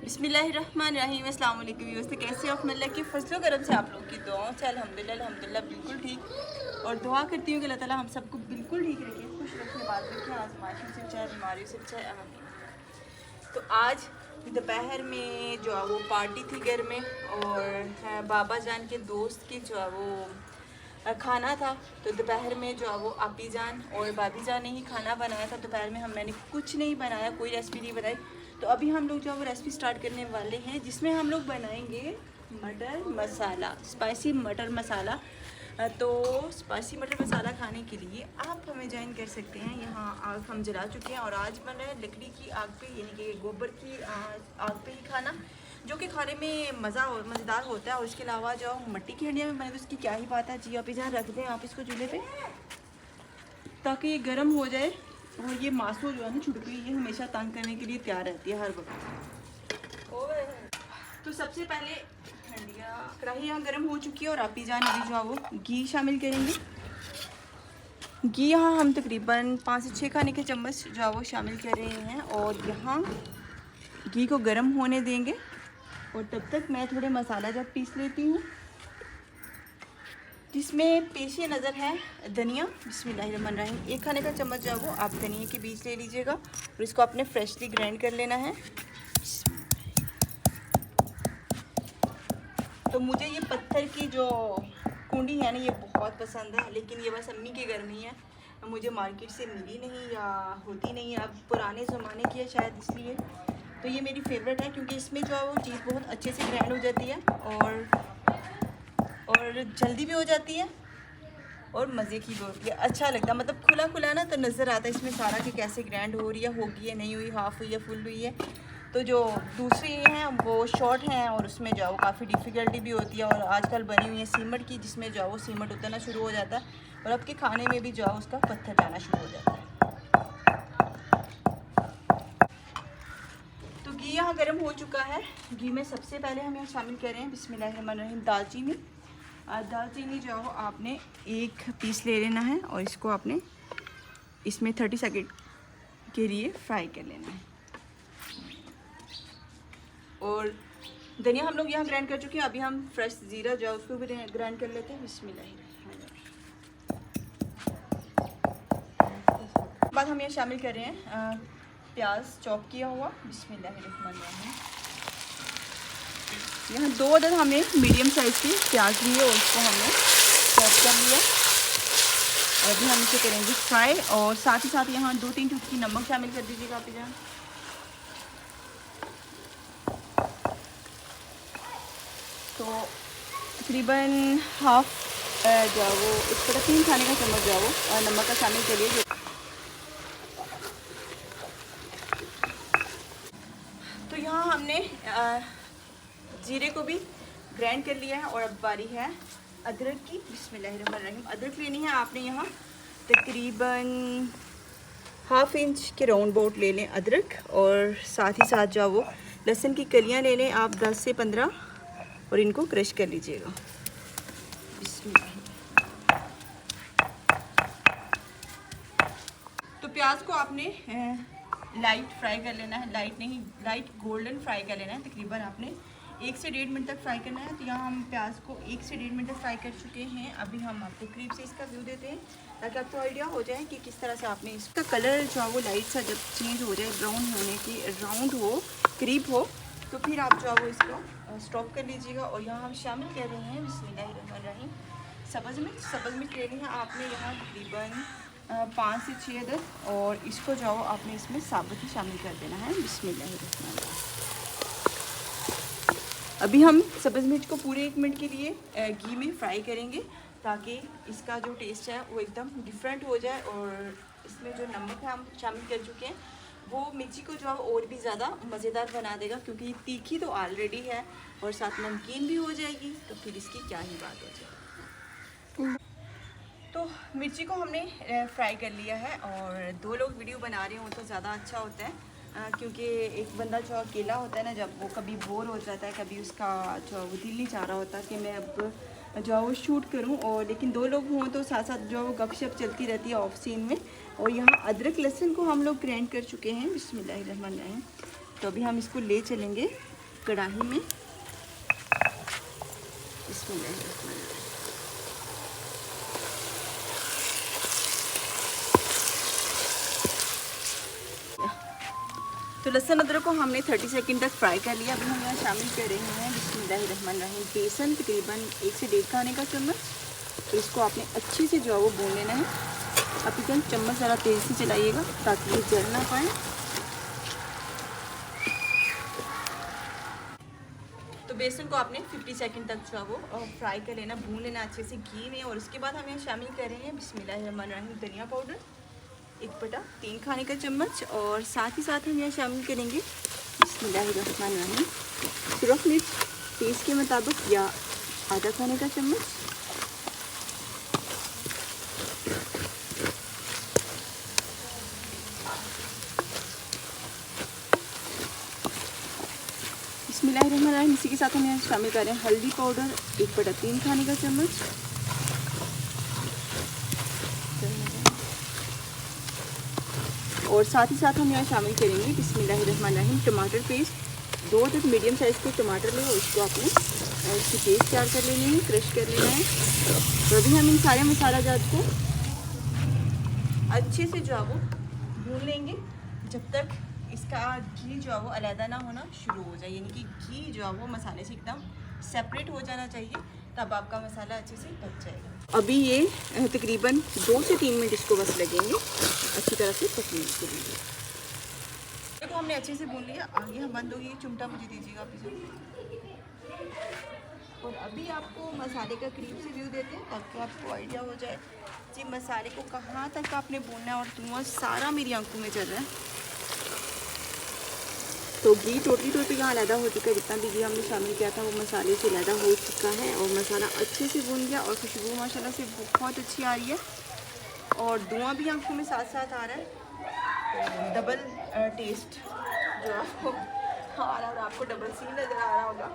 बिस्मिल्लाहिर्रहमानिर्रहीम। अस्सलाम वालेकुम व्यूअर्स, तो कैसे हो? अल्लाह की फजलो करम से आप लोग की दुआओं से अल्हम्दुलिल्लाह बिल्कुल ठीक। और दुआ करती हूँ कि अल्लाह ताला हम सबको बिल्कुल ठीक रखे, खुश रखे, बात रखे, आजमाइशों से चाहे बीमारियों से चाहे आमीन। तो आज दोपहर में जो है वो पार्टी थी घर में, और बाबा जान के दोस्त की जो है वो खाना था। तो दोपहर में जो है वो आपी जान और भाभी जान ने ही खाना बनाया था। दोपहर में मैंने कुछ नहीं बनाया, कोई रेसिपी नहीं बनाई। तो अभी हम लोग जो है वो रेसिपी स्टार्ट करने वाले हैं, जिसमें हम लोग बनाएंगे मटर मसाला, स्पाइसी मटर मसाला। तो स्पाइसी मटर मसाला खाने के लिए आप हमें ज्वाइन कर सकते हैं। यहाँ आग हम जला चुके हैं और आज बना है लकड़ी की आग पे, यानी कि गोबर की आग पे ही खाना, जो कि खाने में मज़ेदार होता है। और उसके अलावा जो मिट्टी की हंडिया में बने तो उसकी क्या ही बात है। जी आप इधर रख दें आप इसको चूल्हे पे, ताकि ये गर्म हो जाए। और ये मासू जो है ना छुटकी, ये हमेशा तंग करने के लिए तैयार रहती है हर वक्त। तो सबसे पहले कढ़ाई यहाँ गर्म हो चुकी है और आपी जान अभी जो है वो घी शामिल करेंगे। घी यहाँ हम तकरीबन 5 से 6 खाने के चम्मच जो है वो शामिल कर रहे हैं। और यहाँ घी को गर्म होने देंगे और तब तक मैं थोड़े मसाला जब पीस लेती हूँ, जिसमें पेशे नज़र है धनिया। बिस्मिल्लाहिर्रहमानिर्रहीम। 1 खाने का चम्मच जो है वो आप धनिया के बीज ले लीजिएगा और इसको आपने फ्रेशली ग्राइंड कर लेना है। तो मुझे ये पत्थर की जो कुंडी है ना ये बहुत पसंद है, लेकिन ये बस अम्मी के घर में ही है, मुझे मार्केट से मिली नहीं या होती नहीं है। अब पुराने ज़माने की है शायद, इसलिए। तो ये मेरी फेवरेट है क्योंकि इसमें जो है वो चीज़ बहुत अच्छे से ग्राइंड हो जाती है और जल्दी भी हो जाती है और मज़े की भी होती है। अच्छा लगता है, मतलब खुला खुला ना तो नज़र आता है इसमें सारा कि कैसे ग्राइंड हो रही है, होगी या नहीं हुई, हाफ़ हुई है, फुल हुई है। तो जो दूसरी हैं वो शॉर्ट हैं और उसमें जो है वो काफ़ी डिफ़िकल्टी भी होती है। और आजकल बनी हुई है सीमट की, जिसमें जो है वो सीमट उतरना शुरू हो जाता है और आपके खाने में भी जो है उसका पत्थर जाना शुरू हो जाता है। तो घी यहाँ गर्म हो चुका है। घी में सबसे पहले हम यहाँ शामिल कर रहे हैं बिस्मिल्लाहिर्रहमानिर्रहीम दालचीनी। दालचीनी जो है आपने 1 पीस ले लेना है और इसको आपने इसमें 30 सेकंड के लिए फ्राई कर लेना है। और धनिया हम लोग यहाँ ग्राइंड कर चुके हैं। अभी हम फ्रेश ज़ीरा जो है उसको भी ग्राइंड कर लेते हैं। बिस्मिल्लाहिर्रहमानिर्रहीम। बाद हम यहाँ शामिल कर रहे हैं प्याज चॉप किया हुआ। बिस्मिल्लाहिर्रहमानिर्रहीम। यहाँ 2 अदद हमने मीडियम साइज़ की प्याज लिए और उसको हमने चॉप कर लिया। और अभी हम इसे करेंगे फ्राई। और साथ ही साथ यहाँ 2-3 चुटकी नमक शामिल कर दीजिएगा आप जहाँ। तो तकरीबन हाफ जो है वो इस तरह 3 खाने का चम्मच जो है वो नमक का शामिल करिए। तो यहाँ हमने जीरे को भी ग्राइंड कर लिया है और अब बारी है अदरक की। बिस्मिल्लाहिर्रहमानिर्रहीम। अदरक लेनी है आपने यहाँ तकरीबन ½ इंच के राउंड बोट ले लें अदरक। और साथ ही साथ जो वो लहसुन की कलियाँ ले लें आप 10 से 15 और इनको क्रश कर लीजिएगा। तो प्याज को आपने लाइट फ्राई कर लेना है, लाइट नहीं लाइट गोल्डन फ्राई कर लेना है। तकरीबन आपने 1 से 1.5 मिनट तक फ्राई करना है। तो यहाँ हम प्याज को 1 से 1.5 मिनट तक फ्राई कर चुके हैं। अभी हम आपको करीब से इसका व्यू देते हैं ताकि आपको आइडिया हो जाए कि किस तरह से आपने इसका कलर जो है वो लाइट सा जब चेंज हो जाए, ब्राउन होने की राउंड हो, करीब हो, तो फिर आप जो है वो इसको स्टॉप कर लीजिएगा। और यहाँ हम शामिल कर रहे हैं बिस्मिल्लाहिर्रहमानिर्रहीम सब्ज़ मिर्च। सब्ज़ मिर्च लेनी है आपने यहाँ तकरीबन 5 से 6 अदद। और इसको जो आपने इसमें साबुत ही शामिल कर देना है। बिस्मिल्लाहिर्रहमानिर्रहीम। अभी हम सब्ज़ मिर्च को पूरे 1 मिनट के लिए घी में फ्राई करेंगे ताकि इसका जो टेस्ट है वो एकदम डिफरेंट हो जाए। और इसमें जो नमक है हम शामिल कर चुके हैं वो मिर्ची को जो है और भी ज़्यादा मज़ेदार बना देगा, क्योंकि तीखी तो ऑलरेडी है और साथ नमकीन भी हो जाएगी, तो फिर इसकी क्या ही बात हो जाएगी। तो मिर्ची को हमने फ्राई कर लिया है। और 2 लोग वीडियो बना रहे हो तो ज़्यादा अच्छा होता है, क्योंकि एक बंदा जो अकेला होता है ना, जब वो कभी बोर हो जाता है, कभी उसका जो वो दिल नहीं चाह रहा होता कि मैं अब जो वो शूट करूं, और लेकिन 2 लोग हों तो साथ साथ जो वो गपशप चलती रहती है ऑफ सीन में। और यहाँ अदरक लहसुन को हम लोग ग्राइंड कर चुके हैं। बिस्मिल्लाहिर्रहमानिर्रहीम। तो अभी हम इसको ले चलेंगे कढ़ाई में इसमें तो लहसुन अदरक को हमने 30 सेकंड तक फ्राई कर लिया। अभी हम यहाँ शामिल कर रहे हैं बिस्मिल्लाहिर्रहमानिर्रहीम बेसन, तकरीबन 1 से 1.5 खाने का चम्मच। तो इसको आपने अच्छे से जो है वो भून लेना है। आप इसे चम्मच ज़रा तेज़ से चलाइएगा ताकि ये जल ना पाए। तो बेसन को आपने 50 सेकंड तक जो है वो फ्राई कर लेना, भून लेना अच्छे से घी में। और उसके बाद हम यहाँ शामिल कर रहे हैं बिस्मिल्लाहिर्रहमानिर्रहीम धनिया पाउडर 1/3 खाने का चम्मच। और साथ ही साथ हम यहाँ शामिल करेंगे बिस्मिल्लाहिर्रहमानिर्रहीम सुरख मिर्च टेस्ट के मुताबिक या आधा खाने का चम्मच। बिस्मिल्लाहिर्रहमानिर्रहीम इसी के साथ हम यहाँ शामिल कर रहे हैं हल्दी पाउडर 1/3 खाने का चम्मच। और साथ ही साथ हम यहाँ शामिल करेंगे बिस्मिल्लाहिर्रहमानिर्रहीम टमाटर पेस्ट 2 तक मीडियम साइज़ के टमाटर लें और इसको आपने इसकी पेस्ट तैयार कर लेनी है, क्रश कर लेना है। तो अभी हम इन सारे मसाला जात को अच्छे से जो है वो भून लेंगे जब तक इसका घी जो है वो अलहदा ना होना शुरू हो जाए, यानी कि घी जो है वो मसाले से एकदम सेपरेट हो जाना चाहिए, तब आपका मसाला अच्छे से पक जाएगा। अभी ये तकरीबन 2 से 3 मिनट इसको बस लगेंगे अच्छी तरह से पकने के लिए। देखो हमने अच्छे से भून लिया। आगे हम बंद होगी, चिमटा मुझे दीजिएगा प्लीज़। और अभी आपको मसाले का करीब से व्यू देते हैं ताकि आपको आइडिया हो जाए जी मसाले को कहाँ तक आपने भूनना है। और धुआं सारा मेरी आंखों में चल रहा है। तो घी टोटली यहाँ अलहदा हो चुका है। जितना भी घी हमने शामिल किया था वो मसाले से अलहदा हो चुका है और मसाला अच्छे से भून गया और खुशबू माशाल्लाह से बहुत अच्छी आ रही है और धुआं भी आंखों में साथ साथ आ रहा है। डबल टेस्ट जो आपको आ रहा है और आपको डबल सीन नज़र आ रहा होगा।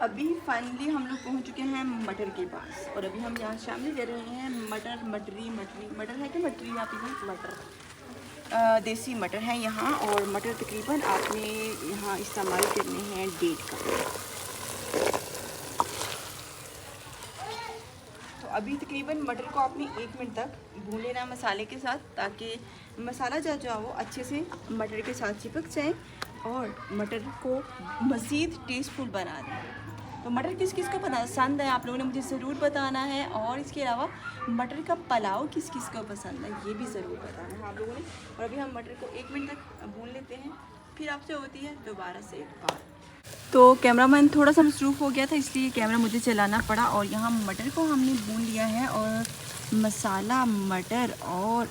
अभी फाइनली हम लोग पहुँच चुके हैं मटर के पास और अभी हम यहाँ शामिल कर रहे हैं मटर है कि मटरी आप इधर मटर देसी मटर है यहाँ। और मटर तकरीबन आपने यहाँ इस्तेमाल करने हैं 1.5 कप। तो अभी तकरीबन मटर को आपने 1 मिनट तक भून लेना है मसाले के साथ ताकि मसाला जो है वो अच्छे से मटर के साथ चिपक जाए और मटर को मज़ीद टेस्टफुल बना दें। तो मटर किस किस को पसंद है आप लोगों ने मुझे ज़रूर बताना है। और इसके अलावा मटर का पुलाव किस किस को पसंद है ये भी ज़रूर बताना है आप लोगों ने। और अभी हम मटर को 1 मिनट तक भून लेते हैं, फिर आपसे होती है दोबारा से बात। तो कैमरामैन थोड़ा सा मसरूफ़ हो गया था इसलिए कैमरा मुझे चलाना पड़ा। और यहाँ मटर को हमने भून लिया है और मसाला मटर और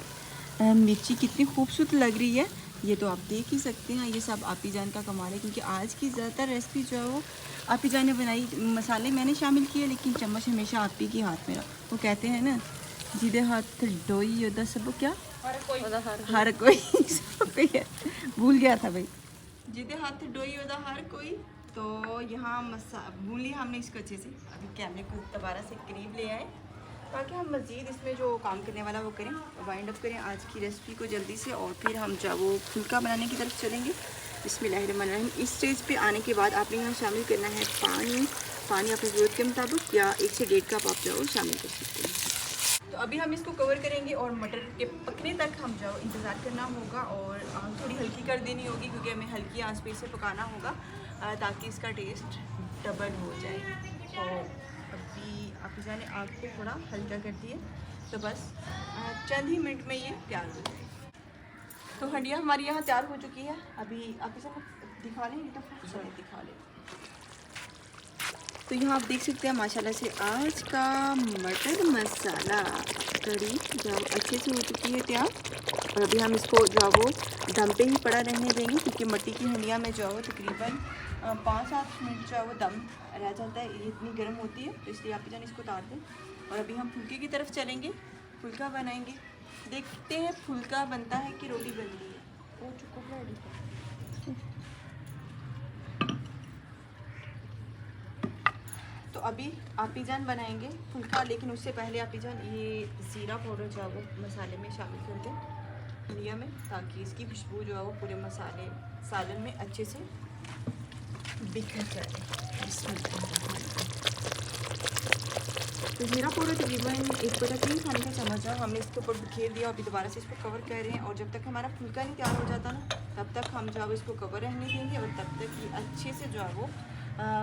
मिर्ची कितनी खूबसूरत लग रही है ये तो आप देख ही सकते हैं। ये सब आपी जान का कमाल है क्योंकि आज की ज़्यादातर रेसिपी जो है वो आपी जान ने बनाई। मसाले मैंने शामिल किए लेकिन चम्मच हमेशा आपी के हाथ में रहा। वो कहते हैं ना जिदे हाथ डोई योदा सब क्या हर कोई भूल गया था भाई, जिदे हाथ डोई योदा हर कोई। तो यहाँ भून लिया हमने इसको अच्छे से। अभी कैमरे को दोबारा से करीब ले आए ताकि हम मज़ीद इसमें जो काम करने वाला वो करें, वाइंड अप करें आज की रेसिपी को जल्दी से। और फिर हम जो वो फुल्का बनाने की तरफ चलेंगे। बिस्मिल्लाहिर्रहमानिर्रहीम इस स्टेज पे आने के बाद आपने यहाँ शामिल करना है पानी अपनी ज़रूरत के मुताबिक या 1 से 1.5 कप आप जो शामिल कर सकते हैं। तो अभी हम इसको कवर करेंगे और मटर के पकने तक हम जो इंतज़ार करना होगा और थोड़ी हल्की कर देनी होगी क्योंकि हमें हल्की आंच पे इसे पकाना होगा ताकि इसका टेस्ट डबल हो जाए। तो अभी आप ने आग को थोड़ा हल्का कर दिए तो बस चंद ही मिनट में ये तैयार हो जाएगी। तो हंडिया हमारी यहाँ तैयार हो चुकी है। अभी आप इसे दिखा लें तो दिखा लें। तो यहाँ आप देख सकते हैं माशाल्लाह से आज का मटर मसाला कड़ी जो अच्छे से हो चुकी है तैयार। और अभी हम इसको जो वो दम पे ही पड़ा रहने देंगे क्योंकि मिट्टी की हंडिया में जो है तकरीबन 5-7 मिनट जो है वो दम रह जाता है, ये इतनी गर्म होती है तो इसलिए आप जान इसको उतार दें। और अभी हम फुल्के की तरफ चलेंगे, फुल्का बनाएंगे। देखते हैं फुल्का बनता है कि रोटी बनती है। वो चुका रेडी। तो अभी आपी जान बनाएंगे फुल्का, लेकिन उससे पहले आपी जान ये ज़ीरा पाउडर जो है वो मसाले में शामिल कर दें हंडिया में ताकि इसकी खुशबू जो है वो पूरे मसाले सालन में अच्छे से बिखर जाए। तो जीरा पाउडर तकरीबन 1/3 खाने का चम्मच है, हमने इसके ऊपर बिखेर दिया। अभी दोबारा से इसको कवर कर रहे हैं और जब तक हमारा फुल्का नहीं तैयार हो जाता ना तब तक हम जो है इसको कवर रहने देंगे और तब तक ये अच्छे से जो है वो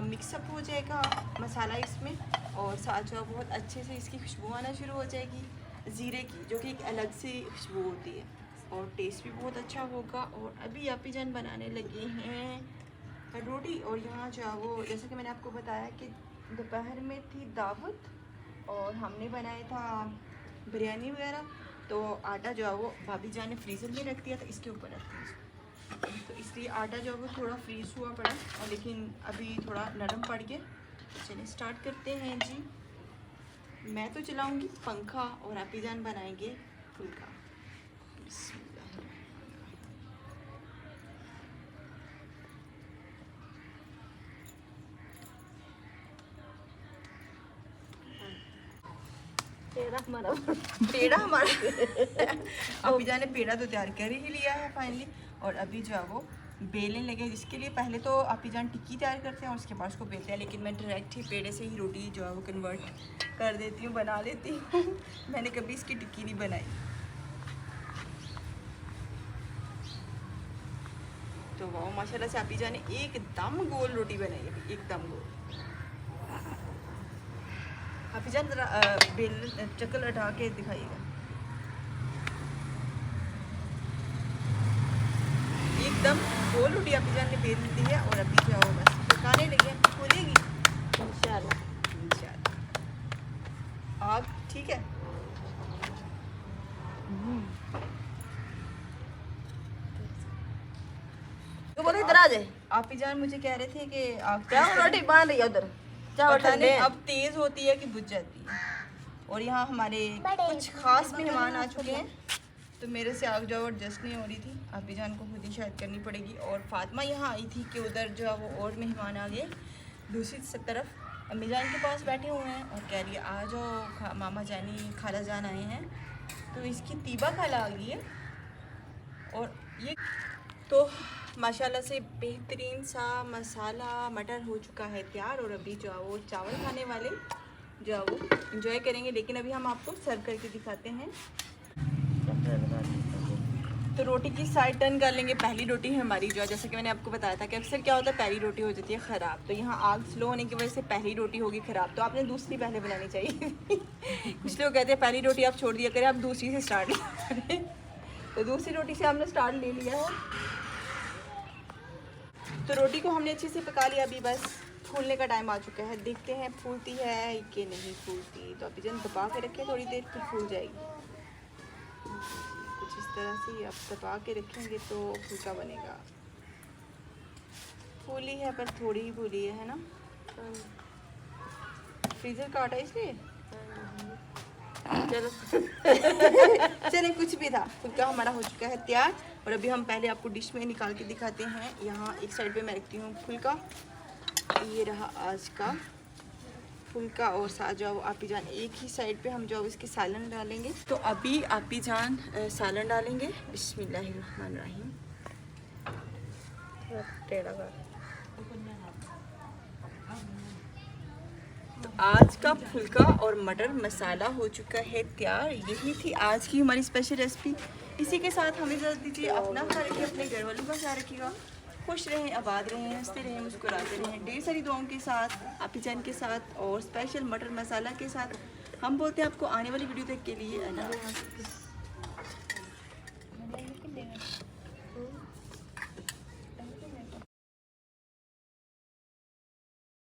मिक्सअप हो जाएगा मसाला इसमें, और साथ जो है बहुत अच्छे से इसकी खुशबू आना शुरू हो जाएगी ज़ीरे की, जो कि एक अलग सी खुशबू होती है और टेस्ट भी बहुत अच्छा होगा। और अभी आपी जान बनाने लगे हैं रोटी। और यहाँ जो है वो जैसे कि मैंने आपको बताया कि दोपहर में थी दावत और हमने बनाया था बिरयानी वगैरह, तो आटा जो है वो भाभी जान ने फ्रीज़र में रख दिया था, इसके ऊपर रख दिया, तो इसलिए आटा जो है वो थोड़ा फ्रीज़ हुआ पड़ा और लेकिन अभी थोड़ा नरम पड़ गया। चलिए स्टार्ट करते हैं जी। मैं तो चलाऊंगी पंखा और आपी जान बनाएंगे फुल्का। पेड़ा हमारा अभी जाने पेड़ा तो तैयार कर ही लिया है फाइनली, और अभी जो है वो बेलने लगे, जिसके लिए पहले तो आपी जान टिक्की तैयार करते हैं और उसके बाद उसको बेलते हैं, लेकिन मैं डायरेक्ट ही पेड़े से ही रोटी जो है वो कन्वर्ट कर देती हूँ, बना लेती हूँ। मैंने कभी इसकी टिक्की नहीं बनाई। तो वाह माशाल्लाह से आपी जान ने एकदम गोल रोटी बनाई है, एकदम गोल। आपी जान जरा बेल चक्कर हटा के दिखाइएगा। एकदम गोल रोटी आपी जान ने बेल दी है और अभी जो है बस पकाने लगे, खोलेगी इंशाल्लाह इंशाल्लाह। आग ठीक है। तो बोले इधर आ जाए। आपी जान मुझे कह रहे थे कि आग क्या रोटी बन रही है उधर? पता नहीं अब तेज होती है कि बुझ जाती है। और यहाँ हमारे कुछ खास मेहमान आ चुके हैं, तो मेरे से आग जो एडजस्ट नहीं हो रही थी, आपी जान को खुद ही शायद करनी पड़ेगी। और फातिमा यहाँ आई थी कि उधर जो है वो और मेहमान आ गए दूसरी तरफ, अम्मी जान के पास बैठे हुए हैं और कह रही है आ जाओ मामा जानी खाला जान आए हैं, तो इसकी तीबा खाला आ गई है। और ये तो माशाल्लाह से बेहतरीन सा मसाला मटर हो चुका है तैयार, और अभी जो है वो चावल खाने वाले जो है वो इंजॉय करेंगे, लेकिन अभी हम आपको सर्व करके दिखाते हैं। तो रोटी की साइड टर्न कर लेंगे। पहली रोटी है हमारी जो है, जैसे कि मैंने आपको बताया था कि अक्सर क्या होता है पहली रोटी हो जाती है ख़राब, तो यहाँ आग स्लो होने की वजह से पहली रोटी होगी ख़राब, तो आपने दूसरी पहले बनानी चाहिए। कुछ लोग कहते हैं पहली रोटी आप छोड़ दिया करें, आप दूसरी से स्टार्ट करें। तो दूसरी रोटी से हमने स्टार्ट ले लिया है। तो रोटी को हमने अच्छे से पका लिया, अभी बस फूलने का टाइम आ चुका है। देखते हैं फूलती है कि नहीं फूलती। तो अभी जन दबा के रखें थोड़ी देर, फिर फूल जाएगी। कुछ इस तरह से अब दबा के रखेंगे तो फुल्का बनेगा। फूली है पर थोड़ी ही फूली है ना, फ्रीज़र का आटा इसलिए। चलो चले कुछ भी था, फुल्का हमारा हो चुका है तैयार। और अभी हम पहले आपको डिश में निकाल के दिखाते हैं। यहाँ एक साइड पे मैं रखती हूँ फुल्का, ये रहा आज का फुल्का, और साथ जो आपी जान एक ही साइड पे हम जो इसके सालन डालेंगे। तो अभी आपी जान सालन डालेंगे। बिस्मिल्लाहिर्रहमानिर्रहीम। तो आज का फुल्का और मटर मसाला हो चुका है तैयार। यही थी आज की हमारी स्पेशल रेसिपी। इसी के साथ हमें इजाज़त दीजिए। अपना ख्याल रखिए, अपने घर वालों का ख्याल रखिएगा। खुश रहें, आबाद रहें, हंसते रहें, मुस्कुराते रहें। ढेर सारी दुआओं के साथ आपी जान के साथ और स्पेशल मटर मसाला के साथ हम बोलते हैं आपको आने वाली वीडियो तक के लिए अल्लाह हाफ़िज़।